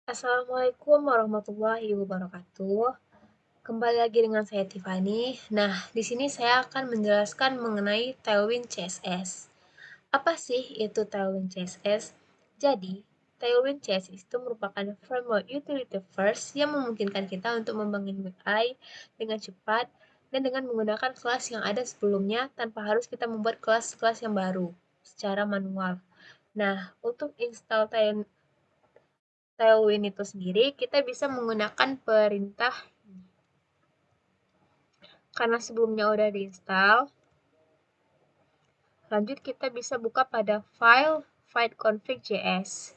Assalamualaikum warahmatullahi wabarakatuh. Kembali lagi dengan saya Tiffany. Nah, di sini saya akan menjelaskan mengenai Tailwind CSS. Apa sih itu Tailwind CSS? Jadi, Tailwind CSS itu merupakan framework utility first yang memungkinkan kita untuk membangun UI dengan cepat dan dengan menggunakan kelas yang ada sebelumnya tanpa harus kita membuat kelas-kelas yang baru secara manual. Nah, untuk install Tailwind itu sendiri, kita bisa menggunakan perintah karena sebelumnya udah diinstal. Lanjut kita bisa buka pada file config.js.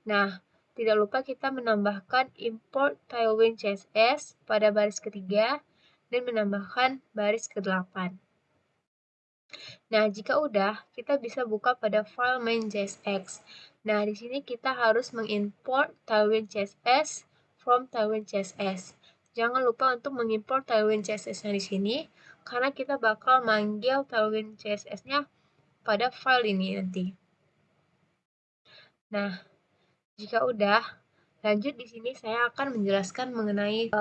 Nah, tidak lupa kita menambahkan import Tailwind CSS pada baris ketiga dan menambahkan baris ke-8. Nah, jika udah, kita bisa buka pada file main.jsx. Nah, di sini kita harus mengimport Tailwind CSS from Tailwind CSS. Jangan lupa untuk mengimport Tailwind CSS-nya di sini, karena kita bakal manggil Tailwind CSS-nya pada file ini nanti. Nah, jika udah, lanjut di sini saya akan menjelaskan mengenai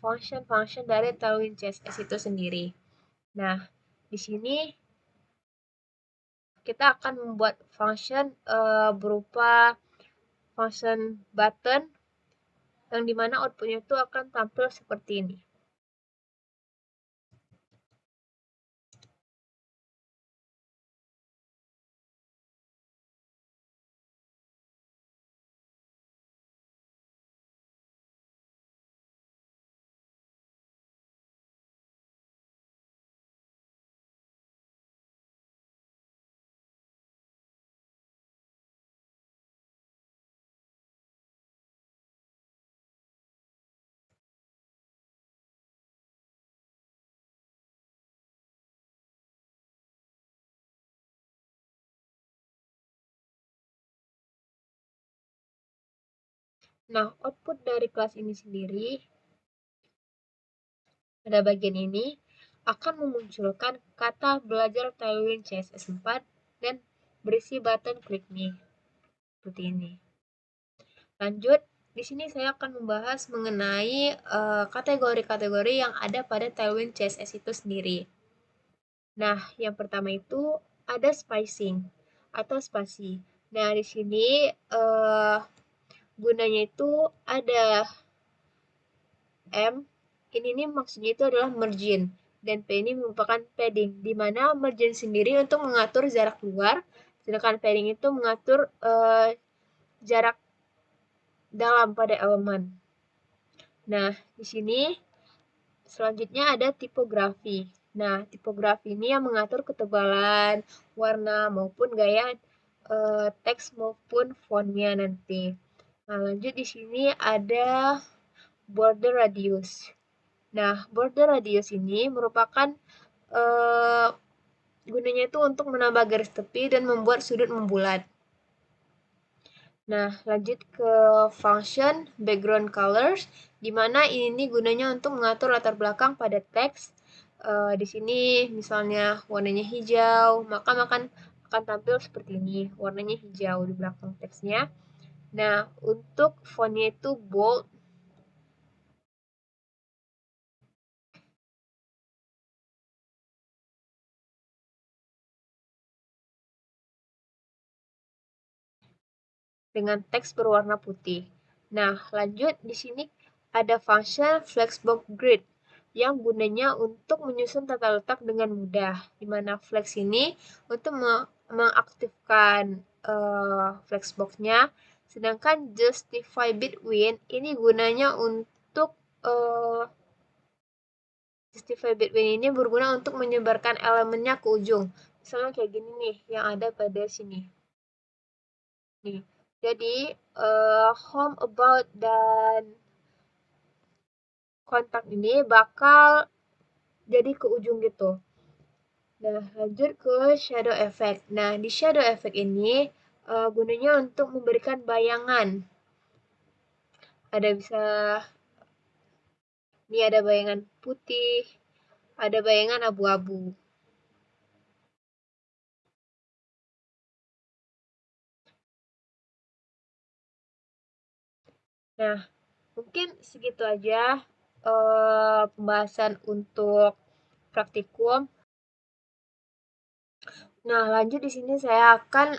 function-function dari Tailwind CSS itu sendiri. Nah, di sini kita akan membuat function berupa function button yang dimana outputnya itu akan tampil seperti ini. Nah, output dari kelas ini sendiri pada bagian ini akan memunculkan kata belajar Tailwind CSS 4 dan berisi button klik me. Seperti ini. Lanjut, di sini saya akan membahas mengenai kategori-kategori yang ada pada Tailwind CSS itu sendiri. Nah, yang pertama itu ada spacing atau spasi. Nah, di sini gunanya itu ada M, ini nih maksudnya itu adalah margin, dan P ini merupakan padding, di mana margin sendiri untuk mengatur jarak keluar, sedangkan padding itu mengatur jarak dalam pada elemen. Nah, di sini selanjutnya ada tipografi. Nah, tipografi ini yang mengatur ketebalan, warna, maupun gaya teks maupun fontnya nanti. Nah, lanjut di sini ada border radius. Nah, border radius ini merupakan gunanya itu untuk menambah garis tepi dan membuat sudut membulat. Nah, lanjut ke function background colors, di mana ini gunanya untuk mengatur latar belakang pada teks. Di sini misalnya warnanya hijau, maka akan tampil seperti ini, warnanya hijau di belakang teksnya. Nah, untuk fontnya itu bold. Dengan teks berwarna putih. Nah, lanjut di sini ada function flexbox grid yang gunanya untuk menyusun tata letak dengan mudah, di mana flex ini untuk mengaktifkan flexbox-nya, sedangkan justify between ini gunanya untuk justify between ini berguna untuk menyebarkan elemennya ke ujung. Misalnya kayak gini nih, yang ada pada sini. Nih, jadi home, about, dan kontak ini bakal jadi ke ujung gitu. Nah, lanjut ke shadow effect. Nah, di shadow effect ini gunanya untuk memberikan bayangan. Ada bisa, ini ada bayangan putih, ada bayangan abu-abu. Nah, mungkin segitu aja pembahasan untuk praktikum. Nah, lanjut di sini saya akan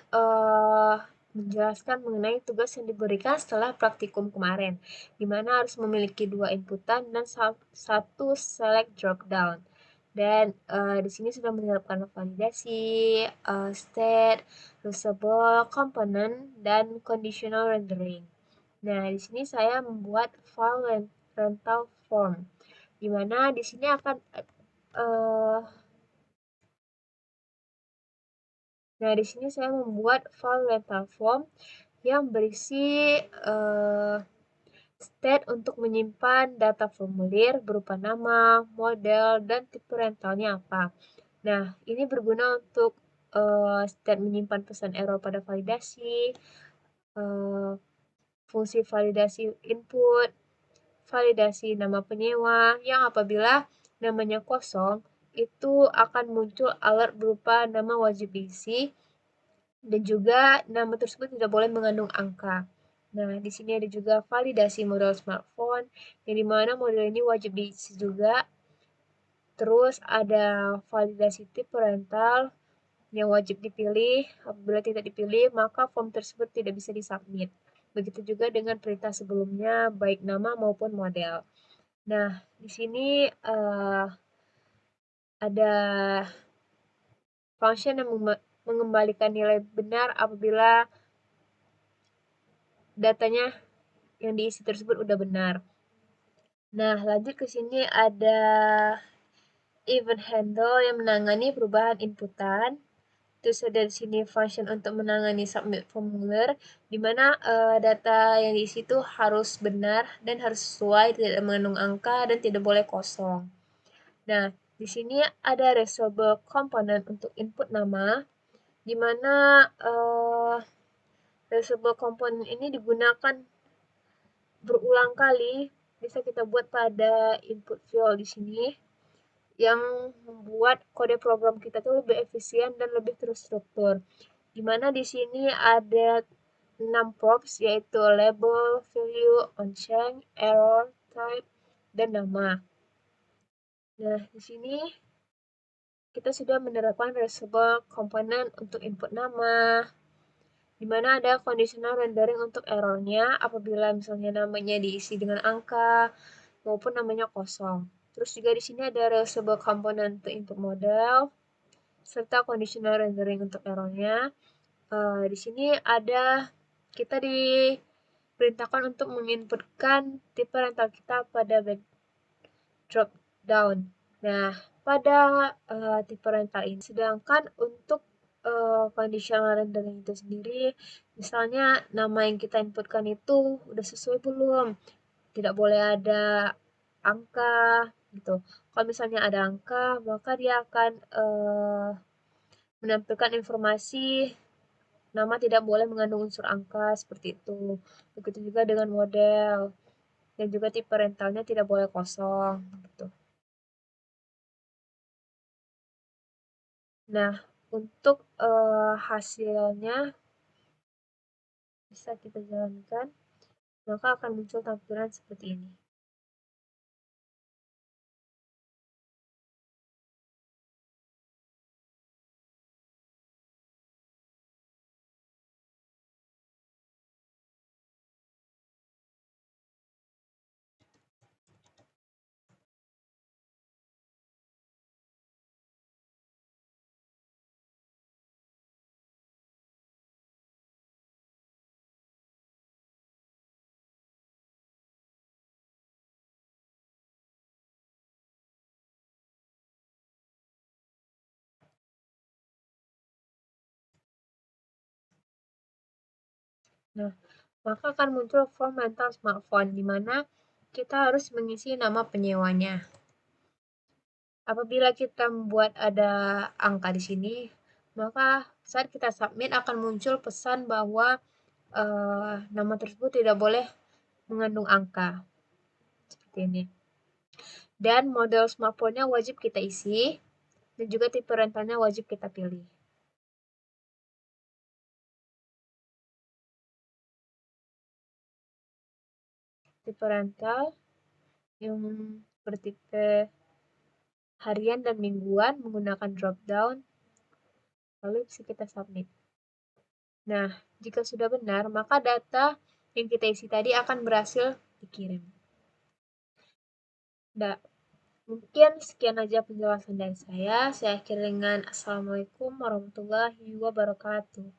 menjelaskan mengenai tugas yang diberikan setelah praktikum kemarin, di mana harus memiliki 2 inputan dan satu select drop down. Dan di sini sudah menerapkan validasi, state, reusable component, dan conditional rendering. Nah, di sini saya membuat file rental form, di mana di sini akan Nah, di sini saya membuat file rental form yang berisi state untuk menyimpan data formulir berupa nama, model, dan tipe rentalnya apa. Nah, ini berguna untuk state menyimpan pesan error pada validasi, fungsi validasi input, validasi nama penyewa, yang apabila namanya kosong, itu akan muncul alert berupa nama wajib diisi, dan juga nama tersebut tidak boleh mengandung angka. Nah, di sini ada juga validasi model smartphone, yang dimana model ini wajib diisi juga. Terus ada validasi tipe rental yang wajib dipilih. Apabila tidak dipilih, maka form tersebut tidak bisa disubmit. Begitu juga dengan perintah sebelumnya, baik nama maupun model. Nah, di sini ada function yang mengembalikan nilai benar apabila datanya yang diisi tersebut udah benar. Nah, lanjut ke sini ada event handle yang menangani perubahan inputan. Terus ada di sini function untuk menangani submit formulir, di mana data yang diisi itu harus benar dan harus sesuai, tidak mengandung angka dan tidak boleh kosong. Nah, di sini ada reusable component untuk input nama, di mana reusable component ini digunakan berulang kali, bisa kita buat pada input field di sini, yang membuat kode program kita tuh lebih efisien dan lebih terstruktur. Di mana di sini ada 6 props, yaitu label, value, onChange, error, type, dan nama. Nah, di sini kita sudah menerapkan reusable component untuk input nama, di mana ada conditional rendering untuk errornya apabila misalnya namanya diisi dengan angka maupun namanya kosong. Terus juga di sini ada reusable component untuk input model serta conditional rendering untuk errornya. Di sini ada kita diperintahkan untuk menginputkan tipe rental kita pada drop down. Nah, pada tipe rental ini, sedangkan untuk conditional rendering itu sendiri, misalnya nama yang kita inputkan itu udah sesuai belum, tidak boleh ada angka gitu. Kalau misalnya ada angka, maka dia akan menampilkan informasi nama tidak boleh mengandung unsur angka seperti itu. Begitu juga dengan model dan juga tipe rentalnya tidak boleh kosong gitu. Nah, untuk hasilnya bisa kita jalankan, maka akan muncul tampilan seperti ini. Nah, maka akan muncul form rental smartphone, di mana kita harus mengisi nama penyewanya. Apabila kita membuat ada angka di sini, maka saat kita submit akan muncul pesan bahwa nama tersebut tidak boleh mengandung angka. Seperti ini. Dan model smartphone-nya wajib kita isi, dan juga tipe rentalnya wajib kita pilih. tipe rental yang bertipe harian dan mingguan menggunakan drop down, lalu bisa kita submit. Nah, jika sudah benar, maka data yang kita isi tadi akan berhasil dikirim. Nah, mungkin sekian aja penjelasan dari saya. Saya akhiri dengan Assalamualaikum warahmatullahi wabarakatuh.